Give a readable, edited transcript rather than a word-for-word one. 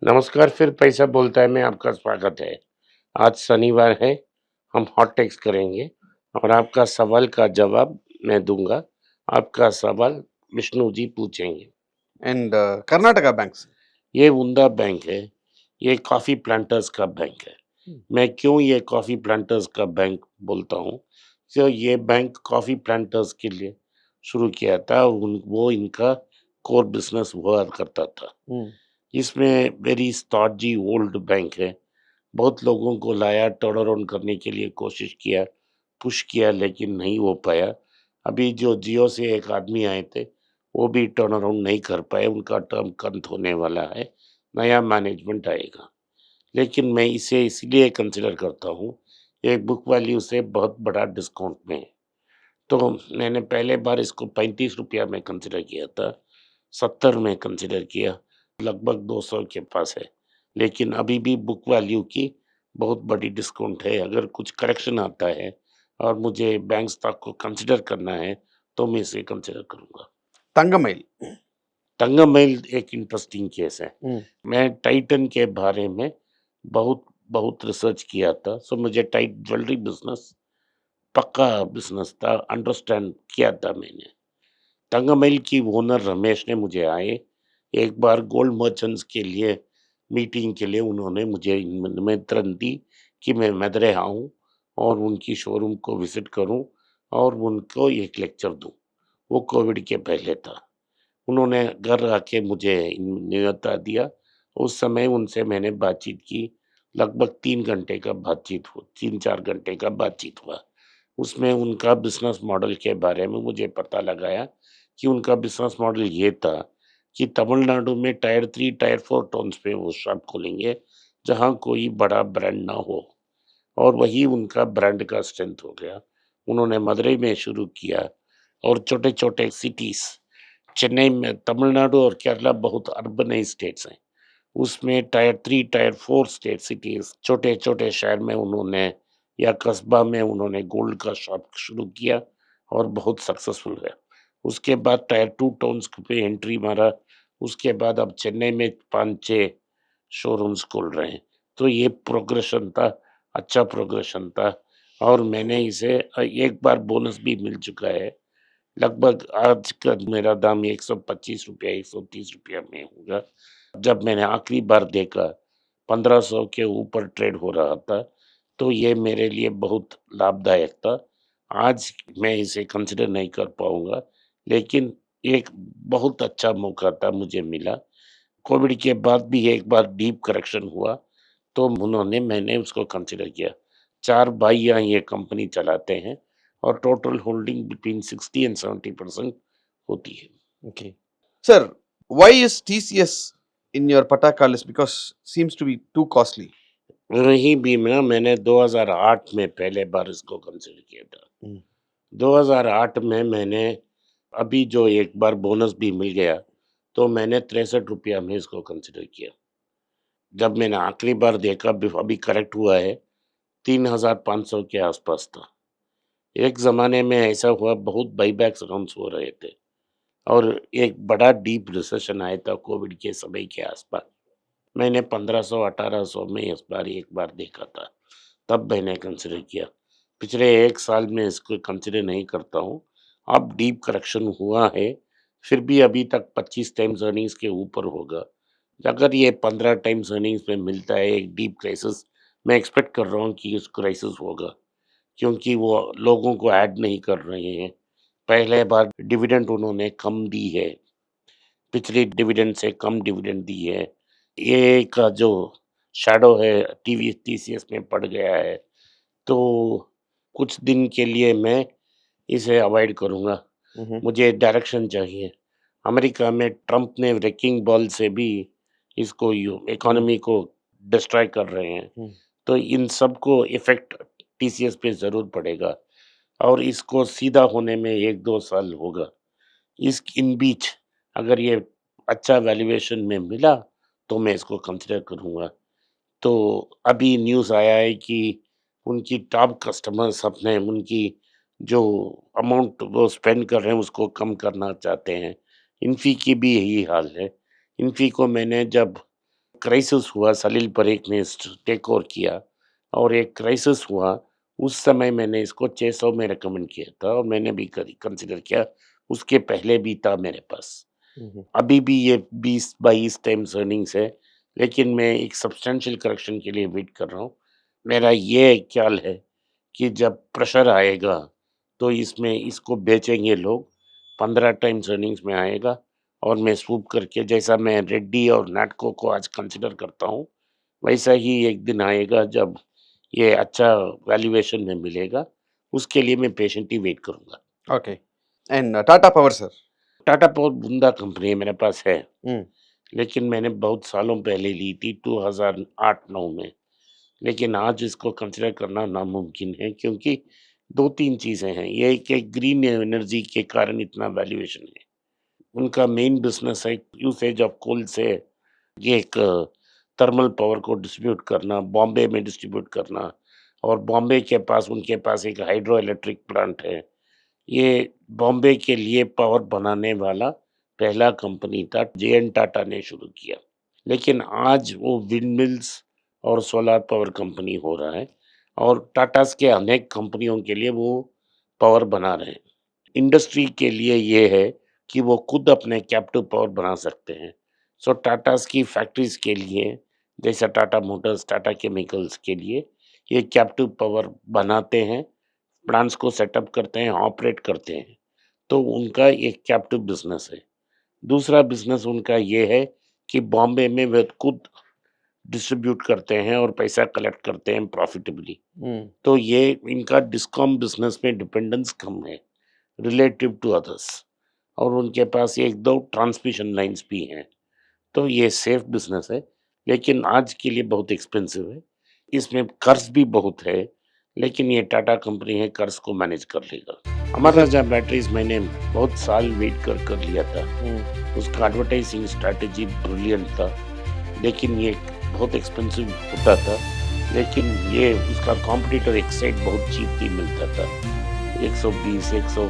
नमस्कार, फिर पैसा बोलता है में आपका स्वागत है। आज शनिवार है, हम हॉट टेक्स करेंगे और आपका सवाल का जवाब मैं दूँगा। आपका सवाल विष्णु जी पूछेंगे। And Karnataka banks. ये उंदा बैंक है, ये कॉफ़ी प्लांटर्स का बैंक है। मैं क्यों ये कॉफ़ी प्लांटर्स का बैंक बोलता हूँ, तो ये बैंक कॉफ़ी प्लांटर्स के लिए शुरू किया था और वो इनका कोर बिज़नेस हुआ करता था। हुँ, इसमें वेरी स्टॉजी ओल्ड बैंक है। बहुत लोगों को लाया, टर्न अराउंड करने के लिए कोशिश किया, पुश किया लेकिन नहीं हो पाया। अभी जो जियो से एक आदमी आए थे, वो भी टर्न अराउंड नहीं कर पाए, उनका टर्म कंप्लीट होने वाला है, नया मैनेजमेंट आएगा। लेकिन मैं इसे इसलिए कंसिडर करता हूँ, एक बुक वैल्यू से बहुत बड़ा डिस्काउंट में है। तो मैंने पहले बार इसको ₹35 में कंसिडर किया था, 70 में कंसिडर किया, लगभग 200 के पास है। लेकिन अभी भी बुक वैल्यू की बहुत बड़ी डिस्काउंट है, अगर कुछ करेक्शन आता है और मुझे बैंक स्टॉक को कंसिडर करना है, तो मैं इसे कंसिडर करूँगा। तंगमइल। तंगम मिल एक इंटरेस्टिंग केस है। हुँ, मैं टाइटन के बारे में बहुत बहुत रिसर्च किया था, सो मुझे टाइट ज्वेलरी बिज़नेस पक्का बिज़नेस था, अंडरस्टैंड किया था मैंने। तंगमइल की ओनर रमेश ने मुझे आए, एक बार गोल्ड मर्चेंट्स के लिए मीटिंग के लिए उन्होंने मुझे निमंत्रण दी कि मैं मदुरै आऊँ और उनकी शोरूम को विज़िट करूँ और उनको एक लेक्चर दूँ। वो कोविड के पहले था। उन्होंने घर आके मुझे न्योता दिया, उस समय उनसे मैंने बातचीत की, लगभग 3 घंटे का बातचीत हो 3-4 घंटे का बातचीत हुआ। उसमें उनका बिज़नेस मॉडल के बारे में मुझे पता लगाया कि उनका बिज़नेस मॉडल ये था कि तमिलनाडु में टायर 3, टायर 4 टाउन्स पे वो शॉप खोलेंगे, जहाँ कोई बड़ा ब्रांड ना हो और वही उनका ब्रांड का स्ट्रेंथ हो गया। उन्होंने मदुरै में शुरू किया और छोटे-छोटे सिटीज़ चेन्नई में तमिलनाडु और केरला बहुत अर्बनाइज़ स्टेट्स हैं। उसमें टायर 3, टायर 4 स्टेट सिटीज़ छोटे-छोटे शहर में उन्होंने या कस्बा में उन्होंने गोल्ड का शॉप शुरू किया और बहुत सक्सेसफुल है। उसके बाद टायर 2 टाउन्स पे एंट्री मारा, उसके बाद अब चेन्नई में 5-6 शोरूम्स खोल रहे हैं। तो ये प्रोग्रेशन था, अच्छा प्रोग्रेशन था और मैंने इसे एक बार बोनस भी मिल चुका है। लगभग आज का मेरा दाम ₹125 ₹130 में होगा। जब मैंने आखिरी बार देखा 1500 के ऊपर ट्रेड हो रहा था, तो ये मेरे लिए बहुत लाभदायक था। आज मैं इसे कंसिडर नहीं कर पाऊँगा, लेकिन एक बहुत अच्छा मौका था मुझे मिला। कोविड के बाद भी एक बार डीप करेक्शन हुआ, तो मैंने उसको कंसिडर किया। 4 भाई यहाँ ये कंपनी चलाते हैं और टोटल होल्डिंग बिटवीन 60 एंड 70% होती है। Okay. Sir, why is TCS in your पटाका list? Because seems to be too costly. वहीं भी मैंने 2008 में पहले बार इसको कंसिडर किया था। हुँ, 2008 में मैंने अभी जो एक बार बोनस भी मिल गया, तो मैंने ₹63 में इसको कंसिडर किया। जब मैंने आखिरी बार देखा अभी करेक्ट हुआ है, 3500 के आसपास था। एक ज़माने में ऐसा हुआ बहुत बायबैक्स अनाउंस हो रहे थे और एक बड़ा डीप रिसेशन आया था कोविड के समय के आसपास। मैंने 1500-1800 में इस बार एक बार देखा था, तब मैंने कंसिडर किया। पिछले 1 साल में इसको कंसिडर नहीं करता हूँ। अब डीप करेक्शन हुआ है, फिर भी अभी तक 25 टाइम्स अर्निंग्स के ऊपर होगा। अगर ये 15 टाइम्स अर्निंग्स में मिलता है एक डीप क्राइसिस, मैं एक्सपेक्ट कर रहा हूँ कि उस क्राइसिस होगा, क्योंकि वो लोगों को ऐड नहीं कर रहे हैं। पहले बार डिविडेंड उन्होंने कम दी है, पिछली डिविडेंड से कम डिविडेंड दी है। ये का जो शैडो है टीवी टीसीएस में पड़ गया है, तो कुछ दिन के लिए मैं इसे अवॉइड करूँगा। हुँ, हुँ, मुझे डायरेक्शन चाहिए। अमेरिका में ट्रम्प ने wrecking बॉल से भी इसको यू हुँ, इकोनॉमी को डिस्ट्रॉय कर रहे हैं। हुँ, तो इन सबको इफ़ेक्ट टीसीएस पे ज़रूर पड़ेगा और इसको सीधा होने में 1-2 साल होगा। इस इन बीच अगर ये अच्छा वैल्यूएशन में मिला, तो मैं इसको कंसिडर करूँगा। तो अभी न्यूज़ आया है कि उनकी टॉप कस्टमर्स अपने उनकी जो अमाउंट वो स्पेंड कर रहे हैं, उसको कम करना चाहते हैं। इन्फी की भी यही हाल है। इन्फी को मैंने जब क्राइसिस हुआ, सलील परेख ने टेक ओवर किया और एक क्राइसिस हुआ, उस समय मैंने इसको 600 में रिकमेंड किया था और मैंने भी कंसिडर किया, उसके पहले भी था मेरे पास। अभी भी ये 20-22 टाइम्स अर्निंग्स है, लेकिन मैं एक सब्सटेंशियल करेक्शन के लिए वेट कर रहा हूँ। मेरा ये ख्याल है कि जब प्रेशर आएगा, तो इसमें इसको बेचेंगे लोग, 15 टाइम्स अर्निंग्स में आएगा और मैं स्वूप करके जैसा मैं रेड्डी और नैटको को आज कंसिडर करता हूँ, वैसा ही एक दिन आएगा जब ये अच्छा वैल्यूएशन में मिलेगा, उसके लिए मैं पेशेंटली वेट करूँगा। Okay. And Tata Power, sir. Tata power बुंदा कंपनी है, मेरे पास है, Hmm. लेकिन मैंने बहुत सालों पहले ली थी 2008-9 में। लेकिन आज इसको कंसिडर करना नामुमकिन है क्योंकि 2-3 चीज़ें हैं। ये एक एक ग्रीन एनर्जी के कारण इतना वैल्यूएशन है। उनका मेन बिज़नेस है यूसेज ऑफ कोल से ये एक थर्मल पावर को डिस्ट्रीब्यूट करना, बॉम्बे में डिस्ट्रीब्यूट करना और बॉम्बे के पास उनके पास एक हाइड्रो इलेक्ट्रिक प्लांट है। ये बॉम्बे के लिए पावर बनाने वाला पहला कंपनी था, जे.एन. टाटा ने शुरू किया। लेकिन आज वो विंड मिल्स और सोलर पावर कंपनी हो रहा है और टाटास के अनेक कंपनियों के लिए वो पावर बना रहे हैं। इंडस्ट्री के लिए ये है कि वो खुद अपने कैप्टिव पावर बना सकते हैं। सो टाटास की फैक्ट्रीज़ के लिए, जैसा टाटा मोटर्स, टाटा केमिकल्स के लिए ये कैप्टिव पावर बनाते हैं, प्लांट्स को सेटअप करते हैं, ऑपरेट करते हैं। तो उनका एक कैप्टिव बिज़नेस है। दूसरा बिज़नेस उनका ये है कि बॉम्बे में वे खुद डिस्ट्रीब्यूट करते हैं और पैसा कलेक्ट करते हैं प्रॉफिटेबली। Hmm. तो ये इनका डिस्कॉम बिज़नेस में डिपेंडेंस कम है रिलेटिव टू अदर्स और उनके पास 1-2 ट्रांसमिशन लाइन्स भी हैं। तो ये सेफ बिज़नेस है, लेकिन आज के लिए बहुत एक्सपेंसिव है। इसमें कर्ज़ भी बहुत है, लेकिन ये टाटा कंपनी है, कर्ज़ को मैनेज कर लेगा। अमर राजा बैटरीज़ मैंने बहुत साल वेट कर लिया था। Hmm. उसका एडवर्टाइजिंग स्ट्रैटेजी ब्रिलियंट था, लेकिन ये बहुत एक्सपेंसिव होता था। लेकिन ये उसका कॉम्पिटिटर एक्साइड बहुत चीप ही मिलता था, 120, 100